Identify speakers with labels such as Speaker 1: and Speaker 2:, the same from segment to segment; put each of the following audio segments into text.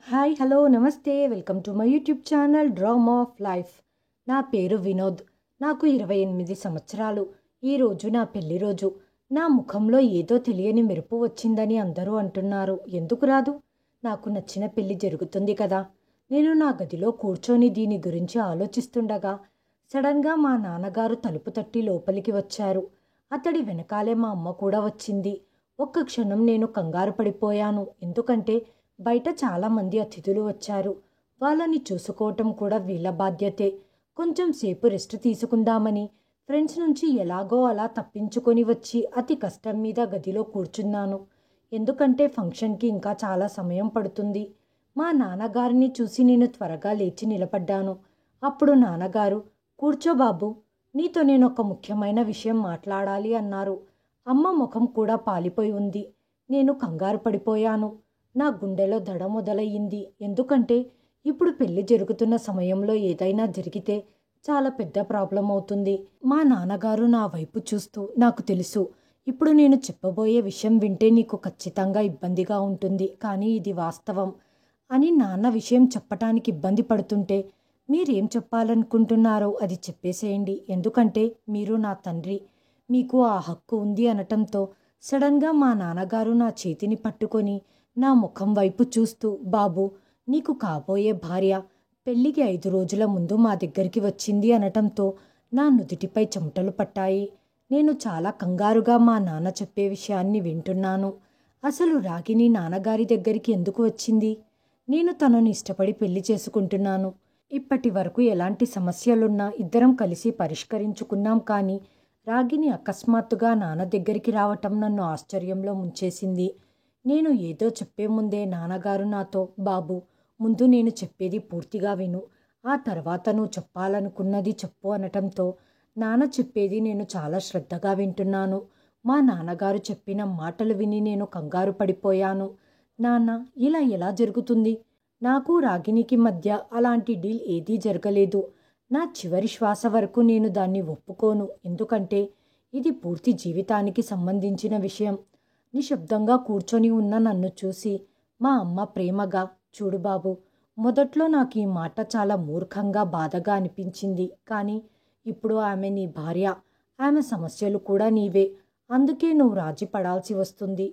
Speaker 1: Hi hello నమస్తే welcome to my YouTube channel drama of life. నా పేరు వినోద్. నాకు 28 సంవత్సరాలు. ఈరోజు నా పెళ్లి రోజు. నా ముఖంలో ఏదో తెలియని మెరుపు వచ్చిందని అందరూ అంటున్నారు. ఎందుకు రాదు? నాకు నచ్చిన పెళ్లి జరుగుతుంది కదా. నేను నా గదిలో కూర్చొని దీని గురించి ఆలోచిస్తుండగా సడన్గా మా నాన్నగారు తలుపు తట్టి లోపలికి వచ్చారు. అతడి వెనకాలే మా అమ్మ కూడా వచ్చింది. ఒక్క క్షణం నేను కంగారు పడిపోయాను. ఎందుకంటే బయట చాలామంది అతిథులు వచ్చారు. వాళ్ళని చూసుకోవటం కూడా వీళ్ళ బాధ్యతే. కొంచెం సేపు రెస్ట్ తీసుకుందామని ఫ్రెండ్స్ నుంచి ఎలాగో అలా తప్పించుకొని వచ్చి అతి కష్టం మీద గదిలో కూర్చున్నాను. ఎందుకంటే ఫంక్షన్కి ఇంకా చాలా సమయం పడుతుంది. మా నాన్నగారిని చూసి నేను త్వరగా లేచి నిలబడ్డాను. అప్పుడు నాన్నగారు, కూర్చో బాబు, నీతో నేను ఒక ముఖ్యమైన విషయం మాట్లాడాలి అన్నారు. అమ్మ ముఖం కూడా పాలిపోయి ఉంది. నేను కంగారు పడిపోయాను. నా గుండెలో దడ మొదలయ్యింది. ఎందుకంటే ఇప్పుడు పెళ్లి జరుగుతున్న సమయంలో ఏదైనా జరిగితే చాలా పెద్ద ప్రాబ్లం అవుతుంది. మా నాన్నగారు నా వైపు చూస్తూ, నాకు తెలుసు, ఇప్పుడు నేను చెప్పబోయే విషయం వింటే నీకు ఖచ్చితంగా ఇబ్బందిగా ఉంటుంది, కానీ ఇది వాస్తవం అని నాన్న విషయం చెప్పటానికి ఇబ్బంది పడుతుంటే మీరేం చెప్పాలనుకుంటున్నారో అది చెప్పేసేయండి. ఎందుకంటే మీరు నా తండ్రి, మీకు ఆ హక్కు ఉంది అనటంతో సడన్గా మా నాన్నగారు నా చేతిని పట్టుకొని నా ముఖం వైపు చూస్తూ, బాబు, నీకు కాబోయే భార్య పెళ్లికి 5 రోజుల ముందు మా దగ్గరికి వచ్చింది అనటంతో నా నుదుటిపై చెమటలు పట్టాయి. నేను చాలా కంగారుగా మా నాన్న చెప్పే విషయాన్ని వింటున్నాను. అసలు రాగిని నాన్నగారి దగ్గరికి ఎందుకు వచ్చింది? నేను తనను ఇష్టపడి పెళ్లి చేసుకుంటున్నాను. ఇప్పటి వరకు ఎలాంటి సమస్యలున్నా ఇద్దరం కలిసి పరిష్కరించుకున్నాం. కానీ రాగిని అకస్మాత్తుగా నాన్న దగ్గరికి రావటం నన్ను ఆశ్చర్యంలో ముంచేసింది. నేను ఏదో చెప్పే ముందే నాన్నగారు నాతో, బాబు, ముందు నేను చెప్పేది పూర్తిగా విను, ఆ తర్వాత నువ్వు చెప్పాలనుకున్నది చెప్పు అనటంతో నాన్న చెప్పేది నేను చాలా శ్రద్ధగా వింటున్నాను. మా నాన్నగారు చెప్పిన మాటలు విని నేను కంగారు పడిపోయాను. నాన్న, ఇలా ఎలా జరుగుతుంది? నాకు రాగినికి మధ్య అలాంటి డీల్ ఏదీ జరగలేదు. నా చివరి శ్వాస వరకు నేను దాన్ని ఒప్పుకోను. ఎందుకంటే ఇది పూర్తి జీవితానికి సంబంధించిన విషయం. నిశ్శబ్దంగా కూర్చొని ఉన్న నన్ను చూసి మా అమ్మ ప్రేమగా, చూడు బాబు, మొదట్లో నాకు ఈ మాట చాలా మూర్ఖంగా బాధగా అనిపించింది. కానీ ఇప్పుడు ఆమె నీ భార్య, ఆమె సమస్యలు కూడా నీవే. అందుకే నువ్వు రాజీ పడాల్సి వస్తుంది.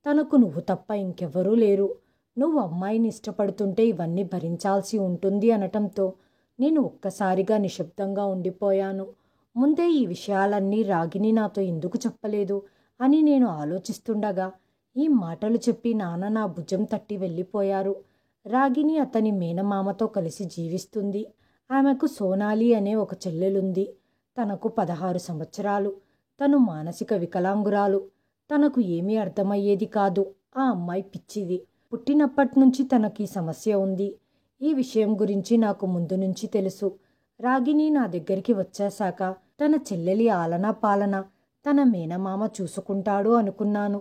Speaker 1: తనకు నువ్వు తప్ప ఇంకెవ్వరూ లేరు. నువ్వు అమ్మాయిని ఇష్టపడుతుంటే ఇవన్నీ భరించాల్సి ఉంటుంది అనటంతో నేను ఒక్కసారిగా నిశ్శబ్దంగా ఉండిపోయాను. ముందే ఈ విషయాలన్నీ రాగిని నాతో ఎందుకు చెప్పలేదు అని నేను ఆలోచిస్తుండగా ఈ మాటలు చెప్పి నాన్న నా భుజం తట్టి వెళ్ళిపోయారు. రాగిని అతని మేనమామతో కలిసి జీవిస్తుంది. ఆమెకు సోనాలి అనే ఒక చెల్లెలుంది. తనకు 16 సంవత్సరాలు. తను మానసిక వికలాంగురాలు. తనకు ఏమీ అర్థమయ్యేది కాదు. ఆ అమ్మాయి పిచ్చిది. పుట్టినప్పటి నుంచి తనకి సమస్య ఉంది. ఈ విషయం గురించి నాకు ముందు నుంచి తెలుసు. రాగిని నా దగ్గరికి వచ్చేశాక తన చెల్లెలి ఆలనా పాలన తన మేనమామ చూసుకుంటాడు అనుకున్నాను.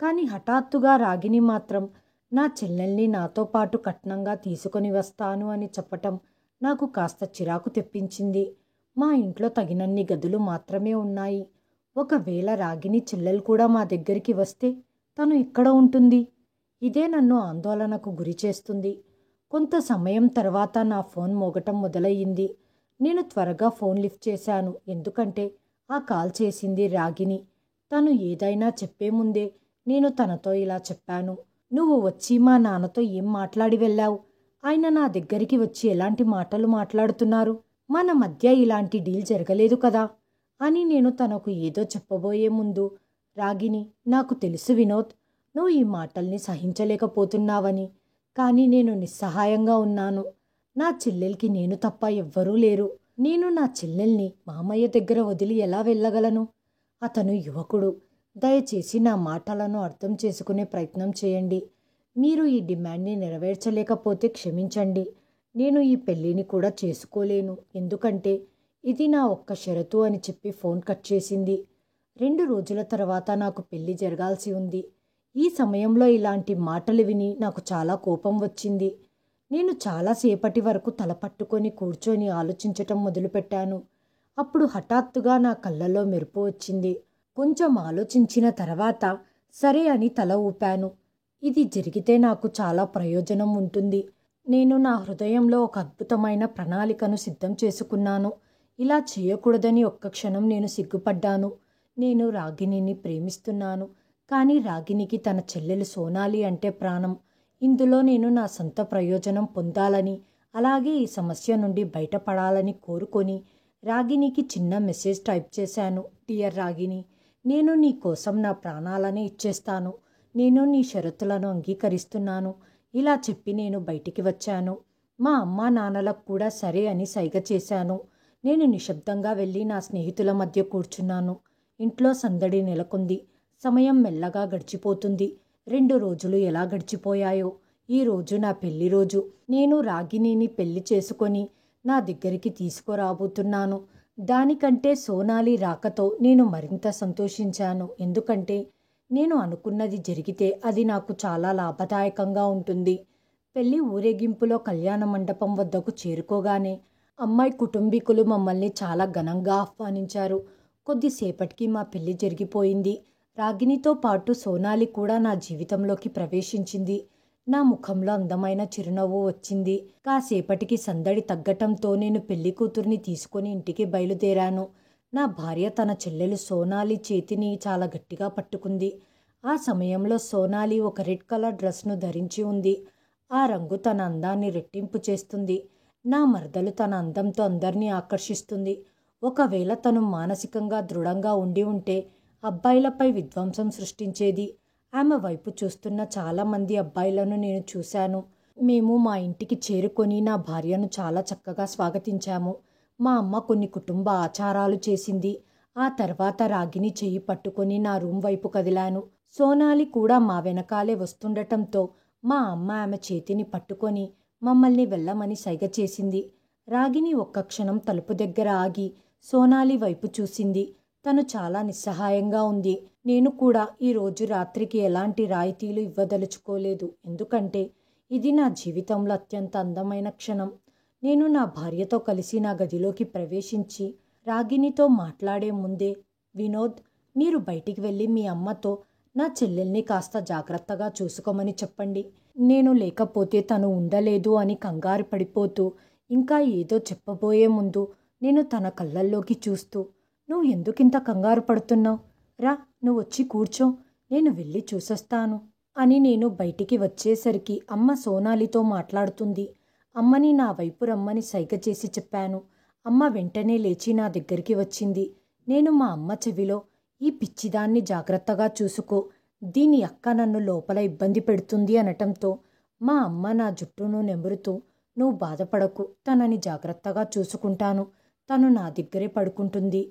Speaker 1: కానీ హఠాత్తుగా రాగిని మాత్రం నా చెల్లెల్ని నాతో పాటు కట్నంగా తీసుకొని వస్తాను అని చెప్పటం నాకు కాస్త చిరాకు తెప్పించింది. మా ఇంట్లో తగినన్ని గదులు మాత్రమే ఉన్నాయి. ఒకవేళ రాగిని చెల్లెలు కూడా మా దగ్గరికి వస్తే తను ఎక్కడ ఉంటుంది? ఇదే నన్ను ఆందోళనకు గురి చేస్తుంది. కొంత సమయం తర్వాత నా ఫోన్ మోగటం మొదలయ్యింది. నేను త్వరగా ఫోన్ లిఫ్ట్ చేశాను. ఎందుకంటే ఆ కాల్ చేసింది రాగిని. తను ఏదైనా చెప్పే ముందే నేను తనతో ఇలా చెప్పాను, నువ్వు వచ్చి మా నాన్నతో ఏం మాట్లాడి వెళ్ళావు? ఆయన నా దగ్గరికి వచ్చి ఎలాంటి మాటలు మాట్లాడుతున్నారు? మన మధ్య ఇలాంటి డీల్ జరగలేదు కదా అని నేను తనకు ఏదో చెప్పబోయే ముందు, రాగిని, నాకు తెలుసు వినోద్, నువ్వు ఈ మాటల్ని సహించలేకపోతున్నావని. కానీ నేను నిస్సహాయంగా ఉన్నాను. నా చెల్లెలికి నేను తప్ప ఎవ్వరూ లేరు. నేను నా చెల్లెల్ని మామయ్య దగ్గర వదిలి ఎలా వెళ్ళగలను? అతను యువకుడు. దయచేసి నా మాటలను అర్థం చేసుకునే ప్రయత్నం చేయండి. మీరు ఈ డిమాండ్ని నెరవేర్చలేకపోతే క్షమించండి. నేను ఈ పెళ్ళిని కూడా చేసుకోలేను. ఎందుకంటే ఇది నా ఒక్క షరతు అని చెప్పి ఫోన్ కట్ చేసింది. 2 రోజుల తర్వాత నాకు పెళ్లి జరగాల్సి ఉంది. ఈ సమయంలో ఇలాంటి మాటలు విని నాకు చాలా కోపం వచ్చింది. నేను చాలాసేపటి వరకు తల పట్టుకొని కూర్చొని ఆలోచించటం మొదలుపెట్టాను. అప్పుడు హఠాత్తుగా నా కళ్ళలో మెరుపు వచ్చింది. కొంచెం ఆలోచించిన తర్వాత సరే అని తల ఊపాను. ఇది జరిగితే నాకు చాలా ప్రయోజనం ఉంటుంది. నేను నా హృదయంలో ఒక అద్భుతమైన ప్రణాళికను సిద్ధం చేసుకున్నాను. ఇలా చేయకూడదని ఒక్క క్షణం నేను సిగ్గుపడ్డాను. నేను రాగిణిని ప్రేమిస్తున్నాను. కానీ రాగిణికి తన చెల్లెలు సోనాలి అంటే ప్రాణం. ఇందులో నేను నా సొంత ప్రయోజనం పొందాలని, అలాగే ఈ సమస్య నుండి బయటపడాలని కోరుకొని రాగిణికి చిన్న మెసేజ్ టైప్ చేశాను. డియర్ రాగిణి, నేను నీ కోసం నా ప్రాణాలనే ఇచ్చేస్తాను. నేను నీ షరతులను అంగీకరిస్తున్నాను. ఇలా చెప్పి నేను బయటికి వచ్చాను. మా అమ్మా నాన్నలకు కూడా సరే అని సైగ చేశాను. నేను నిశ్శబ్దంగా వెళ్ళి నా స్నేహితుల మధ్య కూర్చున్నాను. ఇంట్లో సందడి నెలకొంది. సమయం మెల్లగా గడిచిపోతుంది. 2 రోజులు ఎలా గడిచిపోయాయో. ఈ రోజు నా పెళ్లి రోజు. నేను రాగిణిని పెళ్లి చేసుకొని నా దగ్గరికి తీసుకురాబోతున్నాను. దానికంటే సోనాలి రాకతో నేను మరింత సంతోషించాను. ఎందుకంటే నేను అనుకున్నది జరిగితే అది నాకు చాలా లాభదాయకంగా ఉంటుంది. పెళ్లి ఊరేగింపులో కళ్యాణ మండపం వద్దకు చేరుకోగానే అమ్మాయి కుటుంబీకులు మమ్మల్ని చాలా ఘనంగా ఆహ్వానించారు. కొద్దిసేపటికి మా పెళ్లి జరిగిపోయింది. రాగిణితో పాటు సోనాలి కూడా నా జీవితంలోకి ప్రవేశించింది. నా ముఖంలో అందమైన చిరునవ్వు వచ్చింది. కాసేపటికి సందడి తగ్గటంతో నేను పెళ్లి కూతుర్ని తీసుకొని ఇంటికి బయలుదేరాను. నా భార్య తన చెల్లెలు సోనాలి చేతిని చాలా గట్టిగా పట్టుకుంది. ఆ సమయంలో సోనాలి ఒక రెడ్ కలర్ డ్రెస్ను ధరించి ఉంది. ఆ రంగు తన అందాన్ని రెట్టింపు చేస్తుంది. నా మరదలు తన అందంతో అందరినీ ఆకర్షిస్తుంది. ఒకవేళ తను మానసికంగా దృఢంగా ఉండి ఉంటే అబ్బాయిలపై విధ్వంసం సృష్టించేది. ఆమె వైపు చూస్తున్న చాలామంది అబ్బాయిలను నేను చూశాను. మేము మా ఇంటికి చేరుకొని నా భార్యను చాలా చక్కగా స్వాగతించాము. మా అమ్మ కొన్ని కుటుంబ ఆచారాలు చేసింది. ఆ తర్వాత రాగిణి చెయ్యి పట్టుకొని నా రూమ్ వైపు కదిలాను. సోనాలి కూడా మా వెనకాలే వస్తుండటంతో మా అమ్మ ఆమె చేతిని పట్టుకొని మమ్మల్ని వెళ్ళమని సైగ చేసింది. రాగిణి ఒక్క క్షణం తలుపు దగ్గర ఆగి సోనాలి వైపు చూసింది. తను చాలా నిస్సహాయంగా ఉంది. నేను కూడా ఈరోజు రాత్రికి ఎలాంటి రాయితీలు ఇవ్వదలుచుకోలేదు. ఎందుకంటే ఇది నా జీవితంలో అత్యంత అందమైన క్షణం. నేను నా భార్యతో కలిసి నా గదిలోకి ప్రవేశించి రాగిణితో మాట్లాడే ముందే, వినోద్, మీరు బయటికి వెళ్ళి మీ అమ్మతో నా చెల్లెల్ని కాస్త జాగ్రత్తగా చూసుకోమని చెప్పండి. నేను లేకపోతే తను ఉండలేదు అని కంగారు పడిపోతూ ఇంకా ఏదో చెప్పబోయే ముందు నేను తన కళ్ళల్లోకి చూస్తూ, నువ్వు ఎందుకింత కంగారు పడుతున్నావు? రా, నువ్వు వచ్చి కూర్చో, నేను వెళ్ళి చూసొస్తాను అని నేను బయటికి వచ్చేసరికి అమ్మ సోనాలితో మాట్లాడుతుంది. అమ్మని నా వైపు రమ్మని సైగ చేసి చెప్పాను. అమ్మ వెంటనే లేచి నా దగ్గరికి వచ్చింది. నేను మా అమ్మ చెవిలో, ఈ పిచ్చిదాన్ని జాగ్రత్తగా చూసుకో, దీని అక్క నన్ను లోపల ఇబ్బంది పెడుతుంది అనటంతో మా అమ్మ నా జుట్టును నెమురుతూ, నువ్వు బాధపడకు, తనని జాగ్రత్తగా చూసుకుంటాను, తను నా దగ్గరే పడుకుంటుంది,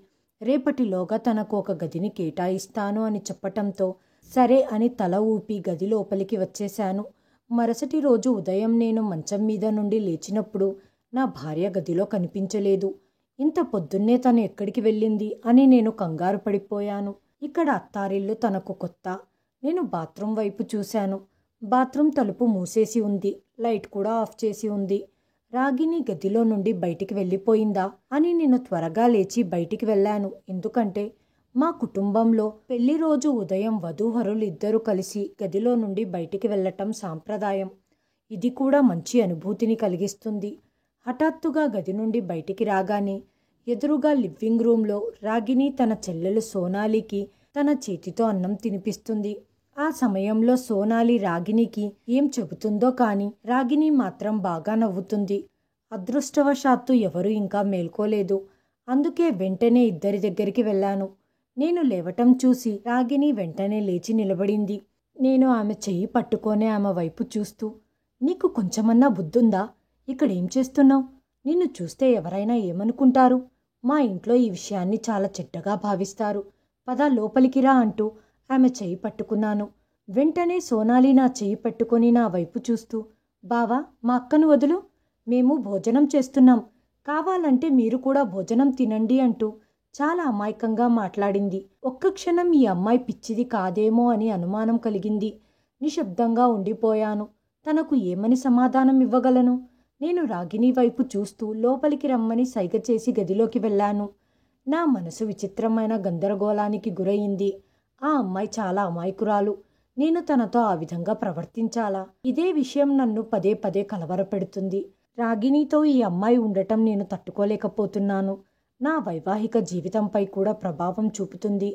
Speaker 1: రేపటిలోగా తనకు ఒక గదిని కేటాయిస్తాను అని చెప్పటంతో సరే అని తల ఊపి గది లోపలికి వచ్చేశాను. మరుసటి రోజు ఉదయం నేను మంచం మీద నుండి లేచినప్పుడు నా భార్య గదిలో కనిపించలేదు. ఇంత పొద్దున్నే తను ఎక్కడికి వెళ్ళింది అని నేను కంగారు పడిపోయాను. ఇక్కడ అత్తారిల్లు తనకు కొత్త. నేను బాత్రూం వైపు చూశాను. బాత్రూం తలుపు మూసేసి ఉంది. లైట్ కూడా ఆఫ్ చేసి ఉంది. రాగిణి గదిలో నుండి బయటికి వెళ్ళిపోయిందా అని నేను త్వరగా లేచి బయటికి వెళ్ళాను. ఎందుకంటే మా కుటుంబంలో పెళ్లి రోజు ఉదయం వధూవరులు ఇద్దరూ కలిసి గదిలో నుండి బయటికి వెళ్ళటం సాంప్రదాయం. ఇది కూడా మంచి అనుభూతిని కలిగిస్తుంది. హఠాత్తుగా గది నుండి బయటికి రాగానే ఎదురుగా లివింగ్ రూమ్లో రాగిణి తన చెల్లెలు సోనాలికి తన చేతితో అన్నం తినిపిస్తుంది. ఆ సమయంలో సోనాలి రాగిణికి ఏం చెబుతుందో కానీ రాగిణి మాత్రం బాగా నవ్వుతుంది. అదృష్టవశాత్తు ఎవరూ ఇంకా మేల్కోలేదు. అందుకే వెంటనే ఇద్దరి దగ్గరికి వెళ్ళాను. నేను లేవటం చూసి రాగిణి వెంటనే లేచి నిలబడింది. నేను ఆమె చెయ్యి పట్టుకొని ఆమె వైపు చూస్తూ, నీకు కొంచెమన్నా బుద్ధుందా? ఇక్కడేం చేస్తున్నావు? నిన్ను చూస్తే ఎవరైనా ఏమనుకుంటారు? మా ఇంట్లో ఈ విషయాన్ని చాలా చెడ్డగా భావిస్తారు. పద లోపలికి రా అంటూ ఆమె చెయ్యి పట్టుకున్నాను. వెంటనే సోనాలి నా చెయ్యి పట్టుకొని నా వైపు చూస్తూ, బావా, మా అక్కను వదులు, మేము భోజనం చేస్తున్నాం, కావాలంటే మీరు కూడా భోజనం తినండి అంటూ చాలా అమాయకంగా మాట్లాడింది. ఒక్క క్షణం ఈ అమ్మాయి పిచ్చిది కాదేమో అని అనుమానం కలిగింది. నిశ్శబ్దంగా ఉండిపోయాను. తనకు ఏమని సమాధానం ఇవ్వగలను? నేను రాగిణి వైపు చూస్తూ లోపలికి రమ్మని సైగ చేసి గదిలోకి వెళ్ళాను. నా మనసు విచిత్రమైన గందరగోళానికి గురయింది. ఆ అమ్మాయి చాలా అమాయకురాలు. నేను తనతో ఆ విధంగా ప్రవర్తించాలా? ఇదే విషయం నన్ను పదే పదే కలవరపెడుతుంది. రాగిణితో ఈ అమ్మాయి ఉండటం నేను తట్టుకోలేకపోతున్నాను. నా వైవాహిక జీవితంపై కూడా ప్రభావం చూపుతుంది.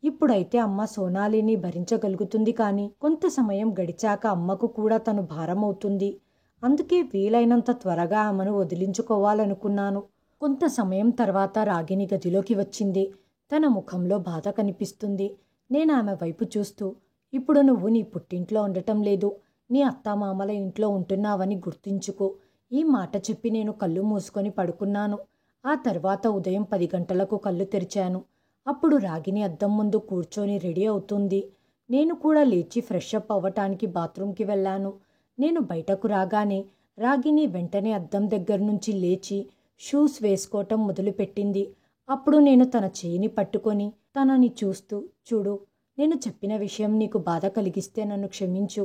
Speaker 1: ఇప్పుడైతే అమ్మ సోనాలిని భరించగలుగుతుంది, కానీ కొంత సమయం గడిచాక అమ్మకు కూడా తను భారమవుతుంది. అందుకే వీలైనంత త్వరగా ఆమెను వదిలించుకోవాలనుకున్నాను. కొంత సమయం తర్వాత రాగిణి గదిలోకి వచ్చింది. తన ముఖంలో బాధ కనిపిస్తుంది. నేను ఆమె వైపు చూస్తూ, ఇప్పుడు నువ్వు నీ పుట్టింట్లో ఉండటం లేదు, నీ అత్తామామల ఇంట్లో ఉంటున్నావని గుర్తుంచుకో. ఈ మాట చెప్పి నేను కళ్ళు మూసుకొని పడుకున్నాను. ఆ తర్వాత ఉదయం 10 గంటలకు కళ్ళు తెరిచాను. అప్పుడు రాగిణి అద్దం ముందు కూర్చొని రెడీ అవుతుంది. నేను కూడా లేచి ఫ్రెష్ అప్ అవ్వటానికి బాత్రూంకి వెళ్ళాను. నేను బయటకు రాగానే రాగిణి వెంటనే అద్దం దగ్గర నుంచి లేచి షూస్ వేసుకోవటం మొదలుపెట్టింది. అప్పుడు నేను తన చేయిని పట్టుకొని తనని చూస్తూ, చూడు, నేను చెప్పిన విషయం నీకు బాధ కలిగిస్తే నన్ను క్షమించు.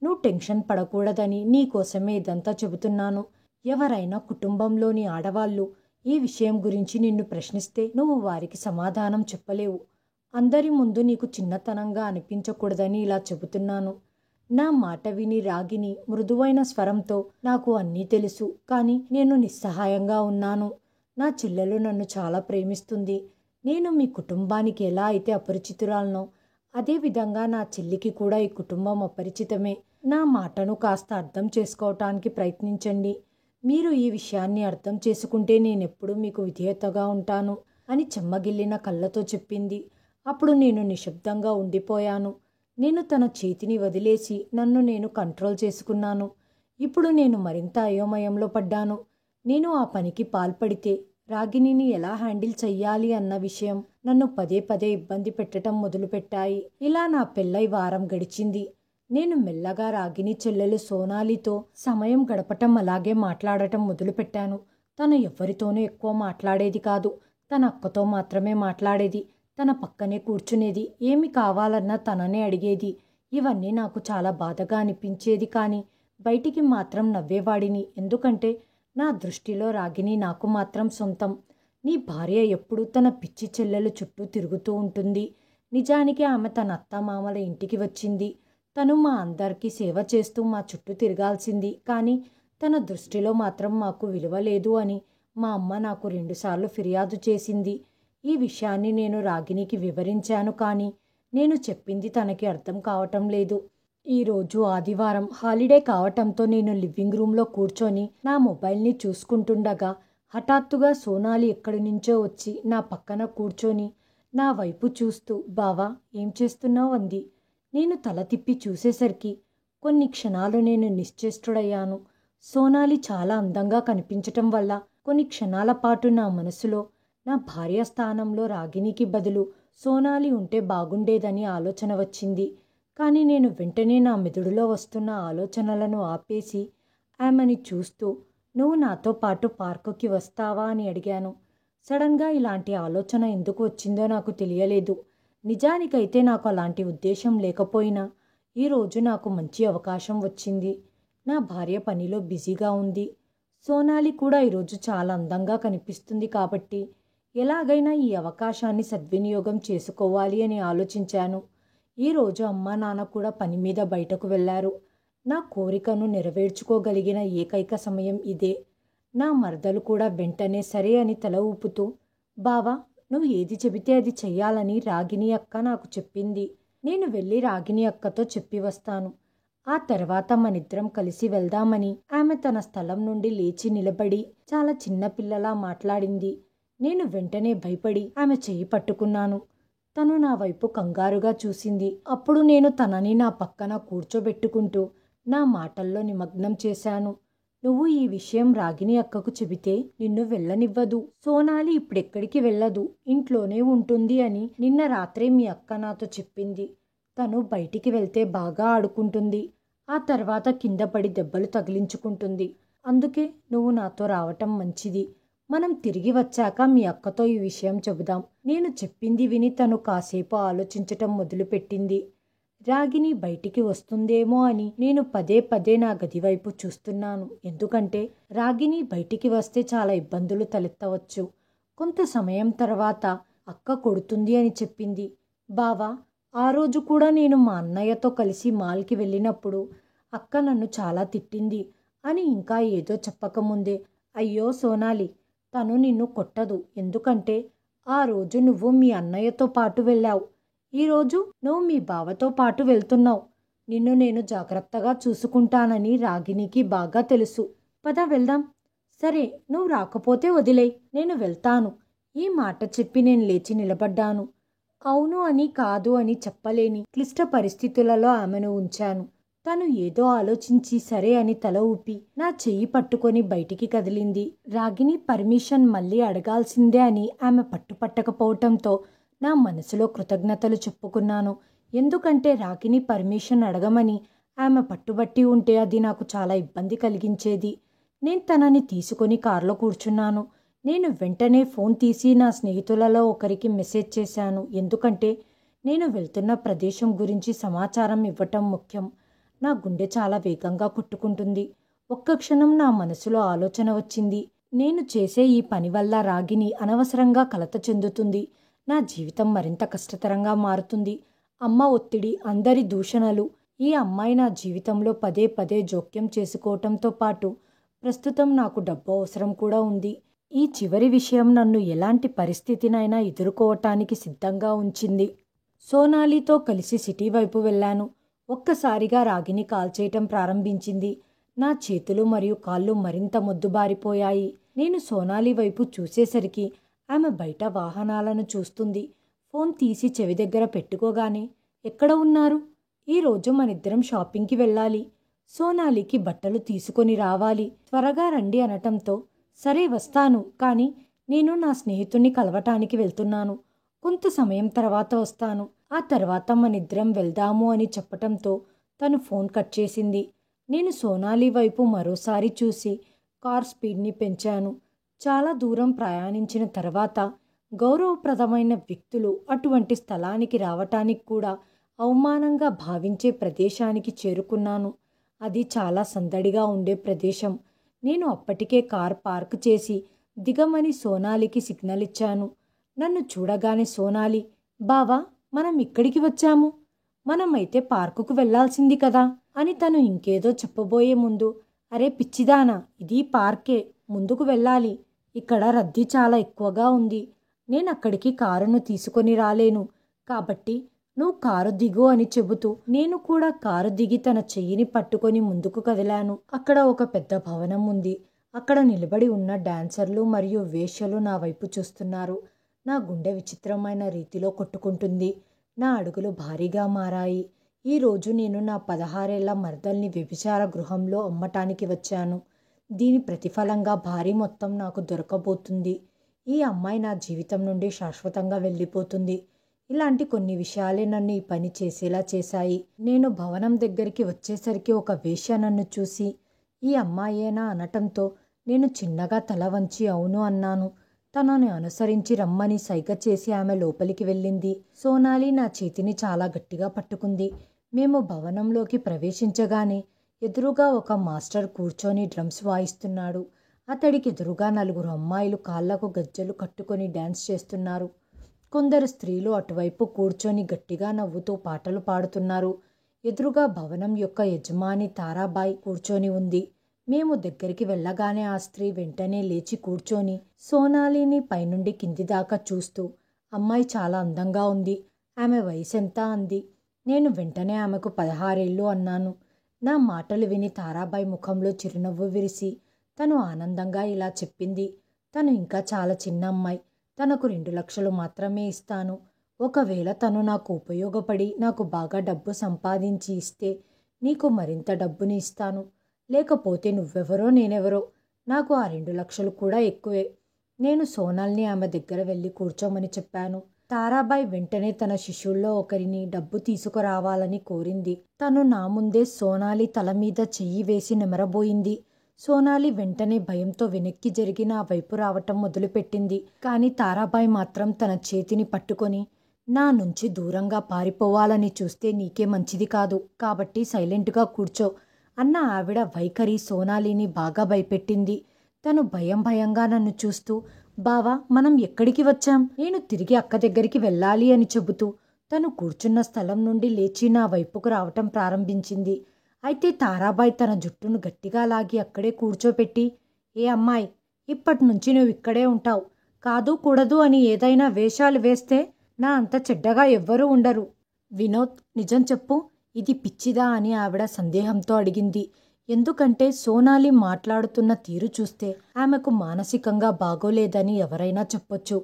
Speaker 1: నువ్వు టెన్షన్ పడకూడదని నీకోసమే ఇదంతా చెబుతున్నాను. ఎవరైనా కుటుంబంలోని ఆడవాళ్ళు ఈ విషయం గురించి నిన్ను ప్రశ్నిస్తే నువ్వు వారికి సమాధానం చెప్పలేవు. అందరి ముందు నీకు చిన్నతనంగా అనిపించకూడదని ఇలా చెబుతున్నాను. నా మాట విని రాగిణి మృదువైన స్వరంతో, నాకు అన్నీ తెలుసు, కానీ నేను నిస్సహాయంగా ఉన్నాను. నా చెల్లెలు నన్ను చాలా ప్రేమిస్తుంది. నేను మీ కుటుంబానికి ఎలా అయితే అపరిచితురాలనో అదేవిధంగా నా చెల్లికి కూడా ఈ కుటుంబం అపరిచితమే. నా మాటను కాస్త అర్థం చేసుకోవటానికి ప్రయత్నించండి. మీరు ఈ విషయాన్ని అర్థం చేసుకుంటే నేనెప్పుడూ మీకు విధేయతగా ఉంటాను అని చెమ్మగిల్లిన కళ్ళతో చెప్పింది. అప్పుడు నేను నిశ్శబ్దంగా ఉండిపోయాను. నేను తన చేతిని వదిలేసి నన్ను నేను కంట్రోల్ చేసుకున్నాను. ఇప్పుడు నేను మరింత అయోమయంలో పడ్డాను. నేను ఆ పనికి పాల్పడితే రాగిణిని ఎలా హ్యాండిల్ చెయ్యాలి అన్న విషయం నన్ను పదే పదే ఇబ్బంది పెట్టడం మొదలుపెట్టాయి. ఇలా నా పెళ్ళై వారం గడిచింది. నేను మెల్లగా రాగిణి చెల్లెలు సోనాలితో సమయం గడపటం, అలాగే మాట్లాడటం మొదలుపెట్టాను. తను ఎవరితోనూ ఎక్కువ మాట్లాడేది కాదు. తన అక్కతో మాత్రమే మాట్లాడేది. తన పక్కనే కూర్చునేది. ఏమి కావాలన్నా తననే అడిగేది. ఇవన్నీ నాకు చాలా బాధగా అనిపించేది, కానీ బయటికి మాత్రం నవ్వేవాడిని. ఎందుకంటే నా దృష్టిలో రాగిణి నాకు మాత్రం సొంతం. నీ భార్య ఎప్పుడూ తన పిచ్చి చెల్లెలు చుట్టూ తిరుగుతూ ఉంటుంది. నిజానికి ఆమె తన అత్తామామల ఇంటికి వచ్చింది. తను మా అందరికీ సేవ చేస్తూ మా చుట్టూ తిరగాల్సింది. కానీ తన దృష్టిలో మాత్రం మాకు విలువ లేదు అని మా అమ్మ నాకు 2 సార్లు ఫిర్యాదు చేసింది. ఈ విషయాన్ని నేను రాగిణికి వివరించాను, కానీ నేను చెప్పింది తనకి అర్థం కావటం లేదు. ఈరోజు ఆదివారం హాలిడే కావటంతో నేను లివింగ్ రూమ్లో కూర్చొని నా మొబైల్ని చూసుకుంటుండగా హఠాత్తుగా సోనాలి ఎక్కడి నుంచో వచ్చి నా పక్కన కూర్చొని నా వైపు చూస్తూ, బావా, ఏం చేస్తున్నావు అంది. నేను తల తిప్పి చూసేసరికి కొన్ని క్షణాలు నేను నిశ్చేష్టుడయ్యాను. సోనాలి చాలా అందంగా కనిపించటం వల్ల కొన్ని క్షణాల పాటు నా మనసులో నా భార్య స్థానంలో రాగిణికి బదులు సోనాలి ఉంటే బాగుండేదని ఆలోచన వచ్చింది. కానీ నేను వెంటనే నా మెదడులో వస్తున్న ఆలోచనలను ఆపేసి ఆమెని చూస్తూ, నువ్వు నాతో పాటు పార్కుకి వస్తావా అని అడిగాను. సడన్గా ఇలాంటి ఆలోచన ఎందుకు వచ్చిందో నాకు తెలియలేదు. నిజానికైతే నాకు అలాంటి ఉద్దేశం లేకపోయినా ఈరోజు నాకు మంచి అవకాశం వచ్చింది. నా భార్య పనిలో బిజీగా ఉంది. సోనాలి కూడా ఈరోజు చాలా అందంగా కనిపిస్తుంది కాబట్టి ఎలాగైనా ఈ అవకాశాన్ని సద్వినియోగం చేసుకోవాలి అని ఆలోచించాను. ఈరోజు అమ్మా నాన్న కూడా పని మీద బయటకు వెళ్ళారు. నా కోరికను నెరవేర్చుకోగలిగిన ఏకైక సమయం ఇదే. నా మరదలు కూడా వెంటనే సరే అని తల ఊపుతూ, బావా, నువ్వు ఏది చెబితే అది చెయ్యాలని రాగిణి అక్క నాకు చెప్పింది. నేను వెళ్ళి రాగిణి అక్కతో చెప్పి వస్తాను. ఆ తర్వాత మనిద్దరం కలిసి వెళ్దామని ఆమె తన స్థలం నుండి లేచి నిలబడి చాలా చిన్నపిల్లలా మాట్లాడింది. నేను వెంటనే భయపడి ఆమె చెయ్యి పట్టుకున్నాను. తను నా వైపు కంగారుగా చూసింది. అప్పుడు నేను తనని నా పక్కన కూర్చోబెట్టుకుంటూ నా మాటల్లో నిమగ్నం చేశాను. నువ్వు ఈ విషయం రాగిణి అక్కకు చెబితే నిన్ను వెళ్ళనివ్వదు. సోనాలి ఇప్పుడెక్కడికి వెళ్ళదు, ఇంట్లోనే ఉంటుంది అని నిన్న రాత్రే మీ అక్క నాతో చెప్పింది. తను బయటికి వెళ్తే బాగా ఆడుకుంటుంది. ఆ తర్వాత కింద పడి దెబ్బలు తగిలించుకుంటుంది. అందుకే నువ్వు నాతో రావటం మంచిది. మనం తిరిగి వచ్చాక మీ అక్కతో ఈ విషయం చెబుదాం. నేను చెప్పింది విని తను కాసేపు ఆలోచించటం మొదలుపెట్టింది. రాగిణి బయటికి వస్తుందేమో అని నేను పదే పదే నా గది వైపు చూస్తున్నాను. ఎందుకంటే రాగిణి బయటికి వస్తే చాలా ఇబ్బందులు తలెత్తవచ్చు. కొంత సమయం తర్వాత అక్క కొడుతుంది అని చెప్పింది. బావా, ఆ రోజు కూడా నేను మా అన్నయ్యతో కలిసి మాల్కి వెళ్ళినప్పుడు అక్క నన్ను చాలా తిట్టింది అని ఇంకా ఏదో చెప్పకముందే, అయ్యో సోనాలి, తను నిన్ను కొట్టదు. ఎందుకంటే ఆ రోజు నువ్వు మీ అన్నయ్యతో పాటు వెళ్ళావు. ఈరోజు నువ్వు మీ బావతో పాటు వెళ్తున్నావు. నిన్ను నేను జాగ్రత్తగా చూసుకుంటానని రాగినికి బాగా తెలుసు. పద వెళ్దాం. సరే, నువ్వు రాకపోతే వదిలేయ్, నేను వెళ్తాను. ఈ మాట చెప్పి నేను లేచి నిలబడ్డాను. అవును అని కాదు అని చెప్పలేని క్లిష్ట పరిస్థితులలో ఆమెను ఉంచాను. తను ఏదో ఆలోచించి సరే అని తల ఊపి నా చెయ్యి పట్టుకొని బయటికి కదిలింది. రాగిని పర్మిషన్ మళ్ళీ అడగాల్సిందే అని ఆమె పట్టుపట్టకపోవటంతో నా మనసులో కృతజ్ఞతలు చెప్పుకున్నాను. ఎందుకంటే రాగిని పర్మిషన్ అడగమని ఆమె పట్టుబట్టి ఉంటే అది నాకు చాలా ఇబ్బంది కలిగించేది. నేను తనని తీసుకొని కారులో కూర్చున్నాను. నేను వెంటనే ఫోన్ తీసి నా స్నేహితులలో ఒకరికి మెసేజ్ చేశాను. ఎందుకంటే నేను వెళ్తున్న ప్రదేశం గురించి సమాచారం ఇవ్వటం ముఖ్యం. నా గుండె చాలా వేగంగా కొట్టుకుంటుంది. ఒక్క క్షణం నా మనసులో ఆలోచన వచ్చింది. నేను చేసే ఈ పని వల్ల రాగిని అనవసరంగా కలత చెందుతుంది. నా జీవితం మరింత కష్టతరంగా మారుతుంది. అమ్మ ఒత్తిడి, అందరి దూషణలు, ఈ అమ్మాయి నా జీవితంలో పదే పదే జోక్యం చేసుకోవటంతో పాటు ప్రస్తుతం నాకు డబ్బు అవసరం కూడా ఉంది. ఈ చివరి విషయం నన్ను ఎలాంటి పరిస్థితినైనా ఎదుర్కోవటానికి సిద్ధంగా ఉంచింది. సోనాలితో కలిసి సిటీ వైపు వెళ్ళాను. ఒక్కసారిగా రాగిని కాల్చేయటం ప్రారంభించింది. నా చేతులు మరియు కాళ్ళు మరింత మొద్దుబారిపోయాయి. నేను సోనాలి వైపు చూసేసరికి ఆమె బయట వాహనాలను చూస్తుంది. ఫోన్ తీసి చెవి దగ్గర పెట్టుకోగానే, ఎక్కడ ఉన్నారు? ఈరోజు మనిద్దరం షాపింగ్కి వెళ్ళాలి. సోనాలికి బట్టలు తీసుకొని రావాలి. త్వరగా రండి అనటంతో, సరే వస్తాను, కానీ నేను నా స్నేహితుణ్ణి కలవటానికి వెళ్తున్నాను. కొంత సమయం తర్వాత వస్తాను. ఆ తర్వాత మనిద్దరం వెళ్దాము అని చెప్పటంతో తను ఫోన్ కట్ చేసింది. నేను సోనాలి వైపు మరోసారి చూసి కార్ స్పీడ్ని పెంచాను. చాలా దూరం ప్రయాణించిన తర్వాత గౌరవప్రదమైన వ్యక్తులు అటువంటి స్థలానికి రావటానికి కూడా అవమానంగా భావించే ప్రదేశానికి చేరుకున్నాను. అది చాలా సందడిగా ఉండే ప్రదేశం. నేను అప్పటికే కార్ పార్క్ చేసి దిగమని సోనాలికి సిగ్నల్ ఇచ్చాను. నన్ను చూడగానే సోనాలి, బావా, మనం ఇక్కడికి వచ్చాము, మనమైతే పార్కుకు వెళ్లాల్సింది కదా అని తను ఇంకేదో చెప్పబోయే ముందు, అరే పిచ్చిదానా, ఇది పార్కే, ముందుకు వెళ్ళాలి. ఇక్కడ రద్దీ చాలా ఎక్కువగా ఉంది. నేనక్కడికి కారును తీసుకొని రాలేను. కాబట్టి నువ్వు కారు దిగు అని చెబుతూ నేను కూడా కారు దిగి తన చెయ్యిని పట్టుకొని ముందుకు కదిలాను. అక్కడ ఒక పెద్ద భవనం ఉంది. అక్కడ నిలబడి ఉన్న డాన్సర్లు మరియు వేశ్యలు నా వైపు చూస్తున్నారు. నా గుండె విచిత్రమైన రీతిలో కొట్టుకుంటుంది. నా అడుగులు భారీగా మారాయి. ఈరోజు నేను నా 16 ఏళ్ల మరదల్ని వ్యభిచార గృహంలో అమ్మటానికి వచ్చాను. దీని ప్రతిఫలంగా భారీ మొత్తం నాకు దొరకబోతుంది. ఈ అమ్మాయి నా జీవితం నుండి శాశ్వతంగా వెళ్ళిపోతుంది. ఇలాంటి కొన్ని విషయాలే నన్ను ఈ పని చేసేలా చేశాయి. నేను భవనం దగ్గరికి వచ్చేసరికి ఒక వేశ్య నన్ను చూసి, ఈ అమ్మాయేనా అనటంతో నేను చిన్నగా తల వంచి అవును అన్నాను. తనని అనుసరించి రమ్మని సైగ చేసి ఆమె లోపలికి వెళ్ళింది. సోనాలి నా చేతిని చాలా గట్టిగా పట్టుకుంది. మేము భవనంలోకి ప్రవేశించగానే ఎదురుగా ఒక మాస్టర్ కూర్చొని డ్రమ్స్ వాయిస్తున్నాడు. అతడికి ఎదురుగా 4 అమ్మాయిలు కాళ్లకు గజ్జెలు కట్టుకొని డ్యాన్స్ చేస్తున్నారు. కొందరు స్త్రీలు అటువైపు కూర్చొని గట్టిగా నవ్వుతూ పాటలు పాడుతున్నారు. ఎదురుగా భవనం యొక్క యజమాని తారాబాయి కూర్చొని ఉంది. మేము దగ్గరికి వెళ్ళగానే ఆ స్త్రీ వెంటనే లేచి కూర్చొని సోనాలిని పైనుండి కింది దాకా చూస్తూ, అమ్మాయి చాలా అందంగా ఉంది, ఆమె వయసెంత అంది. నేను వెంటనే ఆమెకు 16 ఏళ్ళు అన్నాను. నా మాటలు విని తారాబాయి ముఖంలో చిరునవ్వు విరిసి తను ఆనందంగా ఇలా చెప్పింది, తను ఇంకా చాలా చిన్న అమ్మాయి, తనకు 2 లక్షలు మాత్రమే ఇస్తాను. ఒకవేళ తను నాకు ఉపయోగపడి నాకు బాగా డబ్బు సంపాదించి ఇస్తే నీకు మరింత డబ్బుని ఇస్తాను. లేకపోతే నువ్వెవరో నేనెవరో, నాకు ఆ 2 లక్షలు కూడా ఎక్కువే. నేను సోనాల్ని ఆమె దగ్గర వెళ్ళి కూర్చోమని చెప్పాను. తారాబాయి వెంటనే తన శిష్యుల్లో ఒకరిని డబ్బు తీసుకురావాలని కోరింది. తను నా ముందే సోనాలి తల మీద చెయ్యి వేసి నెమరబోయింది. సోనాలి వెంటనే భయంతో వెనక్కి జరిగి నా వైపు రావటం మొదలుపెట్టింది. కానీ తారాబాయి మాత్రం తన చేతిని పట్టుకొని, నా నుంచి దూరంగా పారిపోవాలని చూస్తే నీకే మంచిది కాదు, కాబట్టి సైలెంట్గా కూర్చో అన్న ఆవిడ వైఖరి సోనాలిని బాగా భయపెట్టింది. తను భయంగా నన్ను చూస్తూ, బావా, మనం ఎక్కడికి వచ్చాం? నేను తిరిగి అక్క దగ్గరికి వెళ్ళాలి అని చెబుతూ తను కూర్చున్న స్థలం నుండి లేచి నా వైపుకు రావటం ప్రారంభించింది. అయితే తారాబాయ్ తన జుట్టును గట్టిగా లాగి అక్కడే కూర్చోపెట్టి, ఏ అమ్మాయి, ఇప్పటినుంచి నువ్వు ఇక్కడే ఉంటావు. కాదు కూడదు అని ఏదైనా వేషాలు వేస్తే నా అంత చెడ్డగా ఎవ్వరూ ఉండరు. వినోద్, నిజం చెప్పు, ఇది పిచ్చిదా అని ఆవిడ సందేహంతో అడిగింది. ఎందుకంటే సోనాలి మాట్లాడుతున్న తీరు చూస్తే ఆమెకు మానసికంగా బాగోలేదని ఎవరైనా చెప్పొచ్చు.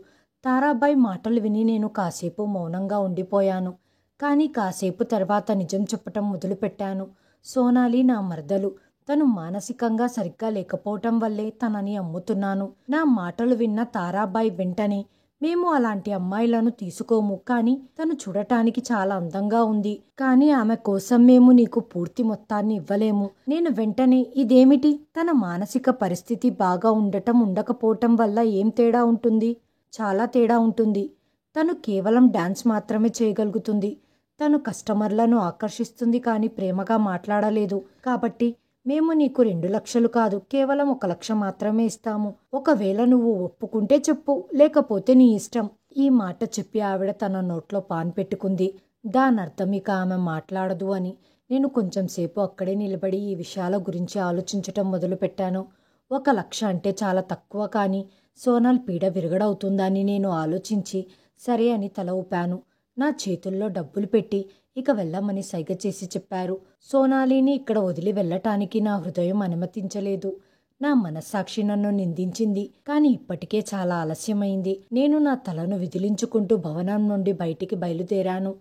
Speaker 1: తారాబాయ్ మాటలు విని నేను కాసేపు మౌనంగా ఉండిపోయాను. కానీ కాసేపు తర్వాత నిజం చెప్పటం మొదలుపెట్టాను. సోనాలి నా మరదలు. తను మానసికంగా సరిగ్గా లేకపోవటం వల్లే తనని అమ్ముతున్నాను. నా మాటలు విన్న తారాబాయ్ వెంటనే, మేము అలాంటి అమ్మాయిలను తీసుకోము, కానీ తను చూడటానికి చాలా అందంగా ఉంది. కానీ ఆమె కోసం మేము నీకు పూర్తి మొత్తాన్ని ఇవ్వలేము. నేను వెంటనే, ఇదేమిటి? తన మానసిక పరిస్థితి బాగా ఉండటం ఉండకపోవటం వల్ల ఏం తేడా ఉంటుంది? చాలా తేడా ఉంటుంది. తను కేవలం డాన్స్ మాత్రమే చేయగలుగుతుంది. తను కస్టమర్లను ఆకర్షిస్తుంది కానీ ప్రేమగా మాట్లాడలేదు. కాబట్టి మేము నీకు 2 లక్షలు కాదు, కేవలం 1 లక్ష మాత్రమే ఇస్తాము. ఒకవేళ నువ్వు ఒప్పుకుంటే చెప్పు, లేకపోతే నీ ఇష్టం. ఈ మాట చెప్పి ఆవిడ తన నోట్లో పాన్ పెట్టుకుంది. దానర్థం ఇక ఆమె మాట్లాడదు అని. నేను కొంచెం సేపు అక్కడే నిలబడి ఈ విషయాల గురించి ఆలోచించటం మొదలుపెట్టాను. 1 లక్ష అంటే చాలా తక్కువ, కానీ సోనాల్ పీడ విరగడవుతుందని నేను ఆలోచించి సరే అని తల ఊపాను. నా చేతుల్లో డబ్బులు పెట్టి ఇక వెళ్ళమని సైగ చేసి చెప్పారు. సోనాలిని ఇక్కడ వదిలి వెళ్ళటానికి నా హృదయం అనుమతించలేదు. నా మనస్సాక్షి నన్ను నిందించింది. కానీ ఇప్పటికే చాలా ఆలస్యమైంది. నేను నా తలను విదిలించుకుంటూ భవనం నుండి బయటికి బయలుదేరాను.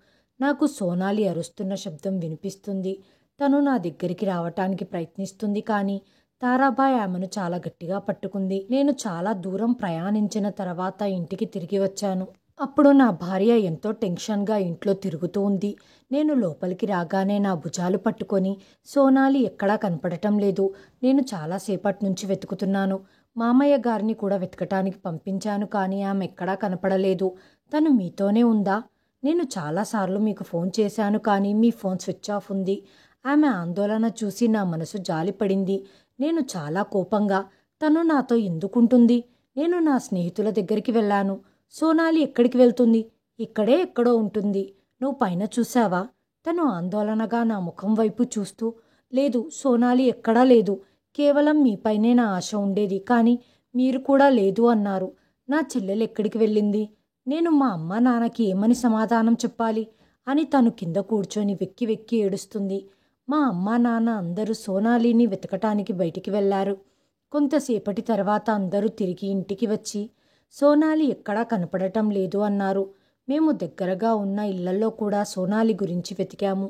Speaker 1: నాకు సోనాలి అరుస్తున్న శబ్దం వినిపిస్తుంది. తను నా దగ్గరికి రావటానికి ప్రయత్నిస్తుంది, కానీ తారాబాయ్ ఆమెను చాలా గట్టిగా పట్టుకుంది. నేను చాలా దూరం ప్రయాణించిన తర్వాత ఇంటికి తిరిగి వచ్చాను. అప్పుడు నా భార్య ఎంతో టెన్షన్గా ఇంట్లో తిరుగుతూ ఉంది. నేను లోపలికి రాగానే నా భుజాలు పట్టుకొని, సోనాలి ఎక్కడా కనపడటం లేదు. నేను చాలాసేపటి నుంచి వెతుకుతున్నాను. మామయ్య గారిని కూడా వెతకటానికి పంపించాను, కానీ ఆమె ఎక్కడా కనపడలేదు. తను మీతోనే ఉందా? నేను చాలాసార్లు మీకు ఫోన్ చేశాను, కానీ మీ ఫోన్ స్విచ్ ఆఫ్ ఉంది. ఆమె ఆందోళన చూసి నా మనసు జాలిపడింది. నేను చాలా కోపంగా, తను నాతో ఎందుకుంటుంది? నేను నా స్నేహితుల దగ్గరికి వెళ్ళాను. సోనాలి ఎక్కడికి వెళ్తుంది? ఇక్కడే ఎక్కడో ఉంటుంది. నువ్వు పైన చూసావా? తను ఆందోళనగా నా ముఖం వైపు చూస్తూ, లేదు, సోనాలి ఎక్కడా లేదు. కేవలం మీపైనే నా ఆశ ఉండేది, కానీ మీరు కూడా లేదు అన్నారు. నా చెల్లెలు ఎక్కడికి వెళ్ళింది? నేను మా అమ్మ నాన్నకి ఏమని సమాధానం చెప్పాలి అని తను కింద కూర్చొని వెక్కి వెక్కి ఏడుస్తుంది. మా అమ్మ నాన్న అందరూ సోనాలిని వెతకటానికి బయటికి వెళ్లారు. కొంతసేపటి తర్వాత అందరూ తిరిగి ఇంటికి వచ్చి సోనాలి ఎక్కడా కనపడటం లేదు అన్నారు. మేము దగ్గరగా ఉన్న ఇళ్లలో కూడా సోనాలి గురించి వెతికాము.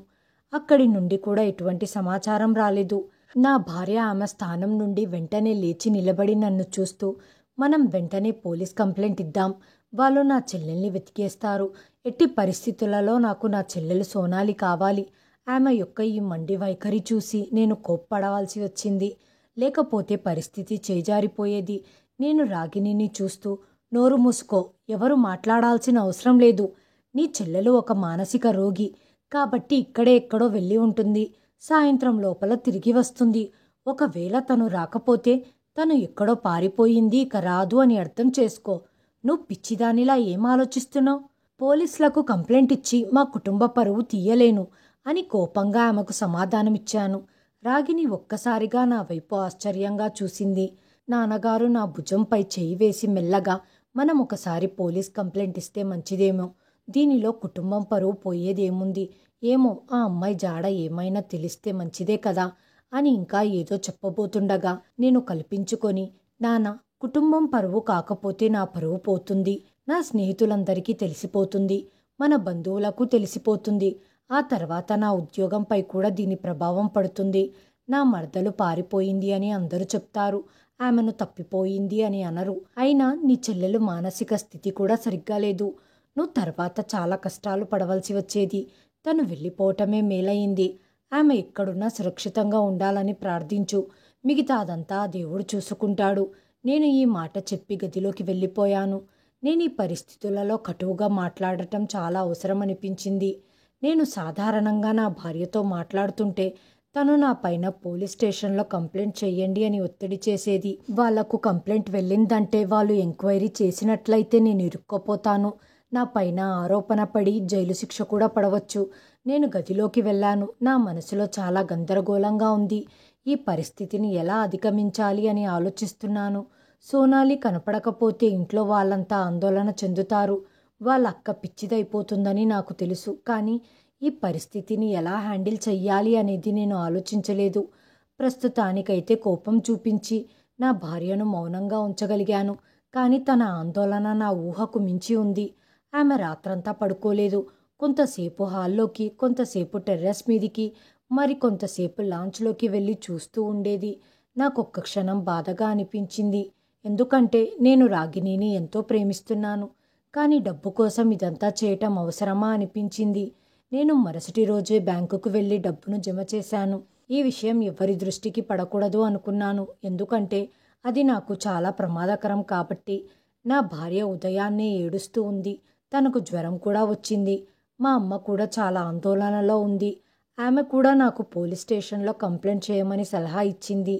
Speaker 1: అక్కడి నుండి కూడా ఎటువంటి సమాచారం రాలేదు. నా భార్య ఆమె స్థానం నుండి వెంటనే లేచి నిలబడి నన్ను చూస్తూ, మనం వెంటనే పోలీస్ కంప్లైంట్ ఇద్దాం. వాళ్ళు నా చెల్లెల్ని వెతికేస్తారు. ఎట్టి పరిస్థితులలో నాకు నా చెల్లెలు సోనాలి కావాలి. ఆమె యొక్క ఈ మండి వైఖరి చూసి నేను కోప్పడవలసి వచ్చింది. లేకపోతే పరిస్థితి చేజారిపోయేది. నేను రాగిణిని చూస్తూ, నోరు మూసుకో, ఎవరు మాట్లాడాల్సిన అవసరం లేదు. నీ చెల్లెలు ఒక మానసిక రోగి కాబట్టి ఇక్కడే ఎక్కడో వెళ్ళి ఉంటుంది. సాయంత్రం లోపల తిరిగి వస్తుంది. ఒకవేళ తను రాకపోతే తను ఎక్కడో పారిపోయింది, ఇక రాదు అని అర్థం చేసుకో. నువ్వు పిచ్చిదానిలా ఏం ఆలోచిస్తున్నావు? పోలీసులకు కంప్లైంట్ ఇచ్చి మా కుటుంబ పరువు తీయలేను అని కోపంగా ఆమెకు సమాధానమిచ్చాను. రాగిణి ఒక్కసారిగా నా వైపు ఆశ్చర్యంగా చూసింది. నాన్నగారు నా భుజంపై చేయి వేసి మెల్లగా, మనం ఒకసారి పోలీస్ కంప్లైంట్ ఇస్తే మంచిదేమో. దీనిలో కుటుంబం పరువు పోయేదేముంది? ఏమో, ఆ అమ్మాయి జాడ ఏమైనా తెలిస్తే మంచిదే కదా అని ఇంకా ఏదో చెప్పబోతుండగా నేను కల్పించుకొని, నాన్న, కుటుంబం పరువు కాకపోతే నా పరువు పోతుంది. నా స్నేహితులందరికీ తెలిసిపోతుంది. మన బంధువులకు తెలిసిపోతుంది. ఆ తర్వాత నా ఉద్యోగంపై కూడా దీని ప్రభావం పడుతుంది. నా మరదలు పారిపోయింది అని అందరూ చెప్తారు. ఆమెను తప్పిపోయింది అని అనరు. అయినా నీ చెల్లెలు మానసిక స్థితి కూడా సరిగ్గా లేదు. నువ్వు తర్వాత చాలా కష్టాలు పడవలసి వచ్చేది. తను వెళ్ళిపోవటమే మేలయింది. ఆమె ఎక్కడున్నా సురక్షితంగా ఉండాలని ప్రార్థించు. మిగతాదంతా దేవుడు చూసుకుంటాడు. నేను ఈ మాట చెప్పి గదిలోకి వెళ్ళిపోయాను. నేను ఈ పరిస్థితులలో కటువుగా మాట్లాడటం చాలా అవసరం అనిపించింది. నేను సాధారణంగా నా భార్యతో మాట్లాడుతుంటే తను నా పైన పోలీస్ స్టేషన్లో కంప్లైంట్ చెయ్యండి అని ఒత్తిడి చేసేది. వాళ్లకు కంప్లైంట్ వెళ్ళిందంటే వాళ్ళు ఎంక్వైరీ చేసినట్లయితే నేను ఇరుక్కోపోతాను. నా పైన ఆరోపణ పడి జైలు శిక్ష కూడా పడవచ్చు. నేను గదిలోకి వెళ్ళాను. నా మనసులో చాలా గందరగోళంగా ఉంది. ఈ పరిస్థితిని ఎలా అధిగమించాలి అని ఆలోచిస్తున్నాను. సోనాలి కనపడకపోతే ఇంట్లో వాళ్ళంతా ఆందోళన చెందుతారు. వాళ్ళ అక్క పిచ్చిదైపోతుందని నాకు తెలుసు. కానీ ఈ పరిస్థితిని ఎలా హ్యాండిల్ చెయ్యాలి అనేది నేను ఆలోచించలేదు. ప్రస్తుతానికైతే కోపం చూపించి నా భార్యను మౌనంగా ఉంచగలిగాను. కానీ తన ఆందోళన నా ఊహకు మించి ఉంది. ఆమె రాత్రంతా పడుకోలేదు. కొంతసేపు హాల్లోకి, కొంతసేపు టెర్రస్ మీదికి, మరి కొంతసేపు లాంచ్లోకి వెళ్ళి చూస్తూ ఉండేది. నాకొక్క క్షణం బాధగా అనిపించింది. ఎందుకంటే నేను రాగిణిని ఎంతో ప్రేమిస్తున్నాను. కానీ డబ్బు కోసం ఇదంతా చేయటం అవసరమా అనిపించింది. నేను మరుసటి రోజే బ్యాంకుకు వెళ్ళి డబ్బును జమ చేశాను. ఈ విషయం ఎవరి దృష్టికి పడకూడదు అనుకున్నాను. ఎందుకంటే అది నాకు చాలా ప్రమాదకరం కాబట్టి. నా భార్య ఉదయాన్నే ఏడుస్తూ ఉంది. తనకు జ్వరం కూడా వచ్చింది. మా అమ్మ కూడా చాలా ఆందోళనలో ఉంది. ఆమె కూడా నాకు పోలీస్ స్టేషన్లో కంప్లైంట్ చేయమని సలహా ఇచ్చింది.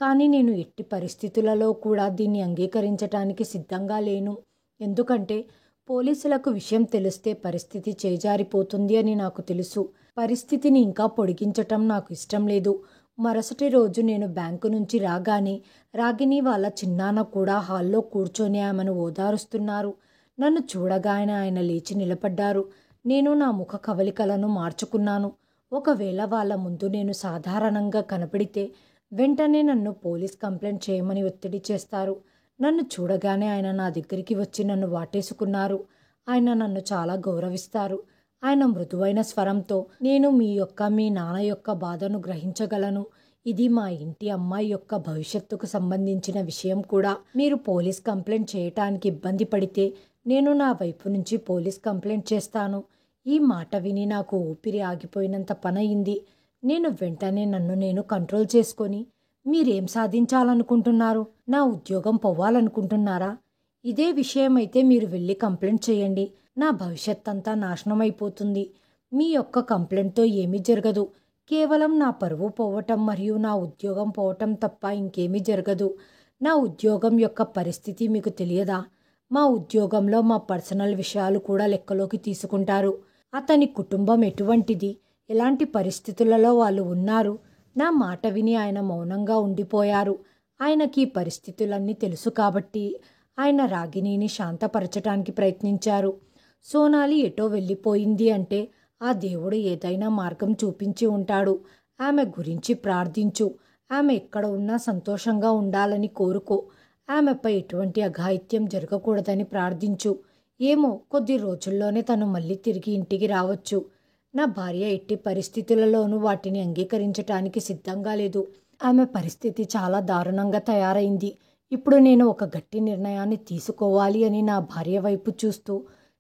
Speaker 1: కానీ నేను ఎట్టి పరిస్థితులలో కూడా దీన్ని అంగీకరించటానికి సిద్ధంగా లేను. ఎందుకంటే పోలీసులకు విషయం తెలిస్తే పరిస్థితి చేజారిపోతుంది అని నాకు తెలుసు. పరిస్థితిని ఇంకా పొడిగించటం నాకు ఇష్టం లేదు. మరుసటి రోజు నేను బ్యాంకు నుంచి రాగానే రాగిణి వాళ్ళ చిన్నాన్న కూడా హాల్లో కూర్చొని ఆమెను ఓదారుస్తున్నారు. నన్ను చూడగానే ఆయన లేచి నిలబడ్డారు. నేను నా ముఖ కవలికలను మార్చుకున్నాను. ఒకవేళ వాళ్ళ ముందు నేను సాధారణంగా కనపడితే వెంటనే నన్ను పోలీస్ కంప్లైంట్ చేయమని ఒత్తిడి చేస్తారు. నన్ను చూడగానే ఆయన నా దగ్గరికి వచ్చి నన్ను వాటేసుకున్నారు. ఆయన నన్ను చాలా గౌరవిస్తారు. ఆయన మృదువైన స్వరంతో, నేను మీ నాన్న యొక్క బాధను గ్రహించగలను. ఇది మా ఇంటి అమ్మాయి యొక్క భవిష్యత్తుకు సంబంధించిన విషయం కూడా. మీరు పోలీస్ కంప్లైంట్ చేయటానికి ఇబ్బంది పడితే నేను నా వైపు నుంచి పోలీస్ కంప్లైంట్ చేస్తాను. ఈ మాట విని నాకు ఊపిరి ఆగిపోయినంత పనయింది. నేను వెంటనే నన్ను నేను కంట్రోల్ చేసుకొని, మీరేం సాధించాలనుకుంటున్నారు? నా ఉద్యోగం పోవాలనుకుంటున్నారా? ఇదే విషయమైతే మీరు వెళ్ళి కంప్లైంట్ చేయండి. నా భవిష్యత్ అంతా నాశనమైపోతుంది. మీ యొక్క కంప్లైంట్తో ఏమీ జరగదు. కేవలం నా పరువు పోవటం మరియు నా ఉద్యోగం పోవటం తప్ప ఇంకేమీ జరగదు. నా ఉద్యోగం యొక్క పరిస్థితి మీకు తెలియదా? మా ఉద్యోగంలో మా పర్సనల్ విషయాలు కూడా లెక్కలోకి తీసుకుంటారు. అతని కుటుంబం ఎటువంటిది, ఎలాంటి పరిస్థితులలో వాళ్ళు ఉన్నారు? నా మాట విని ఆయన మౌనంగా ఉండిపోయారు. ఆయనకి ఈ పరిస్థితులన్నీ తెలుసు కాబట్టి ఆయన రాగిణిని శాంతపరచటానికి ప్రయత్నించారు. సోనాలి ఎటో వెళ్ళిపోయింది అంటే ఆ దేవుడు ఏదైనా మార్గం చూపించి ఉంటాడు. ఆమె గురించి ప్రార్థించు. ఆమె ఎక్కడ ఉన్నా సంతోషంగా ఉండాలని కోరుకో. ఆమెపై ఎటువంటి అఘాయిత్యం జరగకూడదని ప్రార్థించు. ఏమో, కొద్ది రోజుల్లోనే తను మళ్ళీ తిరిగి ఇంటికి రావచ్చు. నా భార్య ఎట్టి పరిస్థితులలోనూ వాటిని అంగీకరించటానికి సిద్ధంగా లేదు. ఆమె పరిస్థితి చాలా దారుణంగా తయారైంది. ఇప్పుడు నేను ఒక గట్టి నిర్ణయాన్ని తీసుకోవాలి అని నా భార్య వైపు చూస్తూ,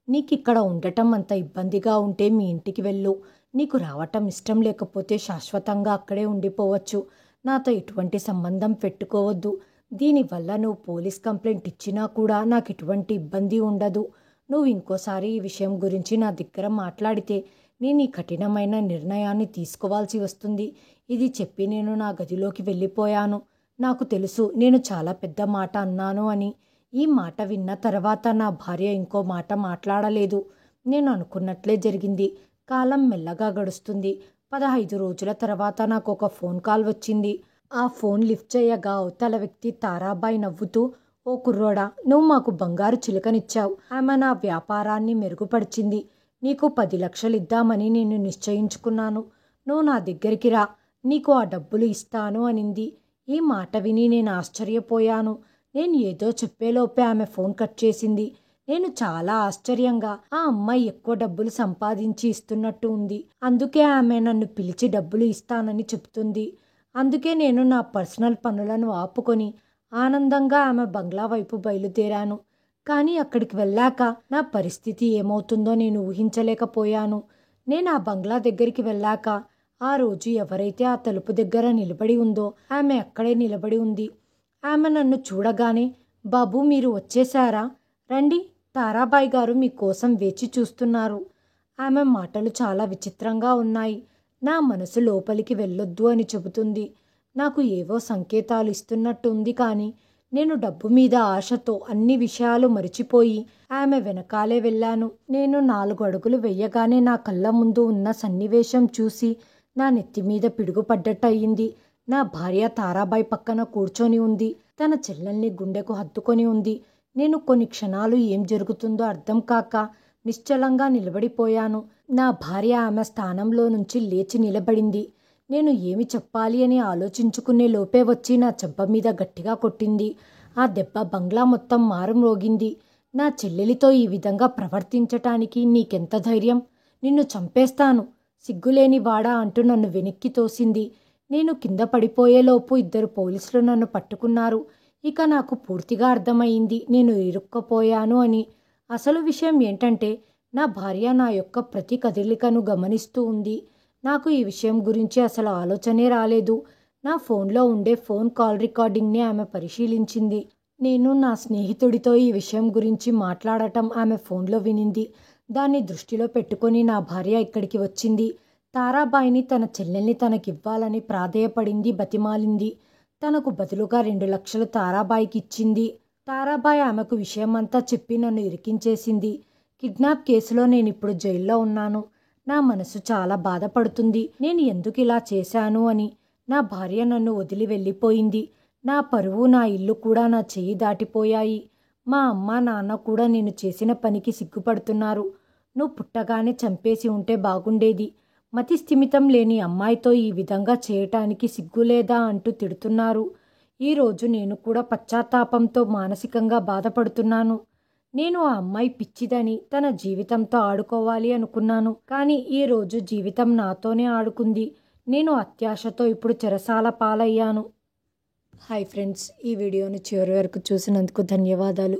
Speaker 1: నీకిక్కడ ఉండటం అంత ఇబ్బందిగా ఉంటే మీ ఇంటికి వెళ్ళు. నీకు రావటం ఇష్టం లేకపోతే శాశ్వతంగా అక్కడే ఉండిపోవచ్చు. నాతో ఎటువంటి సంబంధం పెట్టుకోవద్దు. దీనివల్ల నువ్వు పోలీస్ కంప్లైంట్ ఇచ్చినా కూడా నాకు ఎటువంటి ఇబ్బంది ఉండదు. నువ్వు ఇంకోసారి ఈ విషయం గురించి నా దగ్గర మాట్లాడితే నేను ఈ కఠినమైన నిర్ణయాన్ని తీసుకోవాల్సి వస్తుంది. ఇది చెప్పి నేను నా గదిలోకి వెళ్ళిపోయాను. నాకు తెలుసు నేను చాలా పెద్ద మాట అన్నాను అని. ఈ మాట విన్న తర్వాత నా భార్య ఇంకో మాట మాట్లాడలేదు. నేను అనుకున్నట్లే జరిగింది. కాలం మెల్లగా గడుస్తుంది. 15 రోజుల తర్వాత నాకు ఒక ఫోన్ కాల్ వచ్చింది. ఆ ఫోన్ లిఫ్ట్ చేయగా అవతల వ్యక్తి తారాబాయి నవ్వుతూ, ఓ కుర్రోడా, నువ్వు మాకు బంగారు చిలుకనిచ్చావు. ఆమె నా వ్యాపారాన్ని మెరుగుపరిచింది. నీకు 10 లక్షలు ఇద్దామని నేను నిశ్చయించుకున్నాను. నువ్వు నా దగ్గరికి రా, నీకు ఆ డబ్బులు ఇస్తాను అనింది. ఈ మాట విని నేను ఆశ్చర్యపోయాను. నేను ఏదో చెప్పేలోపే ఆమె ఫోన్ కట్ చేసింది. నేను చాలా ఆశ్చర్యంగా, ఆ అమ్మాయి ఎక్కువ డబ్బులు సంపాదించి ఇస్తున్నట్టు ఉంది. అందుకే ఆమె నన్ను పిలిచి డబ్బులు ఇస్తానని చెప్తుంది. అందుకే నేను నా పర్సనల్ పనులను ఆపుకొని ఆనందంగా ఆమె బంగ్లా వైపు బయలుదేరాను. కానీ అక్కడికి వెళ్ళాక నా పరిస్థితి ఏమవుతుందో నేను ఊహించలేకపోయాను. నేను ఆ బంగ్లా దగ్గరికి వెళ్ళాక ఆ రోజు ఎవరైతే ఆ తలుపు దగ్గర నిలబడి ఉందో ఆమె అక్కడే నిలబడి ఉంది. ఆమె నన్ను చూడగానే, బాబు మీరు వచ్చేశారా? రండి, తారాబాయి గారు మీకోసం వేచి చూస్తున్నారు. ఆమె మాటలు చాలా విచిత్రంగా ఉన్నాయి. నా మనసు లోపలికి వెళ్ళొద్దు అని చెబుతుంది. నాకు ఏవో సంకేతాలు ఇస్తున్నట్టు ఉంది. కానీ నేను డబ్బు మీద ఆశతో అన్ని విషయాలు మరిచిపోయి ఆమె వెనకాలే వెళ్ళాను. నేను 4 అడుగులు వెయ్యగానే నా కళ్ళ ముందు ఉన్న సన్నివేశం చూసి నా నెత్తి మీద పిడుగుపడ్డట్టు అయింది. నా భార్య తారాబాయి పక్కన కూర్చొని ఉంది. తన చెల్లెల్ని గుండెకు హత్తుకొని ఉంది. నేను కొన్ని క్షణాలు ఏం జరుగుతుందో అర్థం కాక నిశ్చలంగా నిలబడిపోయాను. నా భార్య ఆమె స్థానంలో నుంచి లేచి నిలబడింది. నేను ఏమి చెప్పాలి అని ఆలోచించుకునే లోపే వచ్చి నా చెంప మీద గట్టిగా కొట్టింది. ఆ దెబ్బ బంగ్లా మొత్తం మారుమ్రోగింది. నా చెల్లెలితో ఈ విధంగా ప్రవర్తించటానికి నీకెంత ధైర్యం? నిన్ను చంపేస్తాను, సిగ్గులేని వాడా అంటూ నన్ను వెనక్కి తోసింది. నేను కింద పడిపోయేలోపు 2 పోలీసులు నన్ను పట్టుకున్నారు. ఇక నాకు పూర్తిగా అర్థమైంది నేను ఇరుక్కపోయాను అని. అసలు విషయం ఏంటంటే నా భార్య నా యొక్క ప్రతి కదలికను గమనిస్తూ ఉంది. నాకు ఈ విషయం గురించి అసలు ఆలోచనే రాలేదు. నా ఫోన్లో ఉండే ఫోన్ కాల్ రికార్డింగ్ని ఆమె పరిశీలించింది. నేను నా స్నేహితుడితో ఈ విషయం గురించి మాట్లాడటం ఆమె ఫోన్లో వినింది. దాన్ని దృష్టిలో పెట్టుకొని నా భార్య ఇక్కడికి వచ్చింది. తారాబాయిని తన చెల్లెల్ని తనకివ్వాలని ప్రాధేయపడింది, బతిమాలింది. తనకు బదులుగా 2 లక్షలు తారాబాయికి ఇచ్చింది. తారాబాయి ఆమెకు విషయమంతా చెప్పి నన్ను ఇరికించేసింది. కిడ్నాప్ కేసులో నేనిప్పుడు జైల్లో ఉన్నాను. నా మనసు చాలా బాధపడుతుంది. నేను ఎందుకు ఇలా చేశాను అని. నా భార్య నన్ను వదిలి వెళ్ళిపోయింది. నా పరువు, నా ఇల్లు కూడా నా చెయ్యి దాటిపోయాయి. మా అమ్మ నాన్న కూడా నేను చేసిన పనికి సిగ్గుపడుతున్నారు. నువ్వు పుట్టగానే చంపేసి ఉంటే బాగుండేది. మతి స్థిమితం లేని అమ్మాయితో ఈ విధంగా చేయటానికి సిగ్గులేదా అంటూ తిడుతున్నారు. ఈరోజు నేను కూడా పశ్చాత్తాపంతో మానసికంగా బాధపడుతున్నాను. నేను ఆ అమ్మాయి పిచ్చిదని తన జీవితంతో ఆడుకోవాలి అనుకున్నాను. కానీ ఈరోజు జీవితం నాతోనే ఆడుకుంది. నేను అత్యాశతో ఇప్పుడు చెరసాల పాలయ్యాను. హాయ్ ఫ్రెండ్స్, ఈ వీడియోని చివరి వరకు చూసినందుకు ధన్యవాదాలు.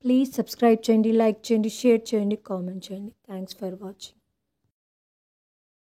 Speaker 1: ప్లీజ్ సబ్స్క్రైబ్ చేయండి, లైక్ చేయండి, షేర్ చేయండి, కామెంట్ చేయండి. Thanks for watching.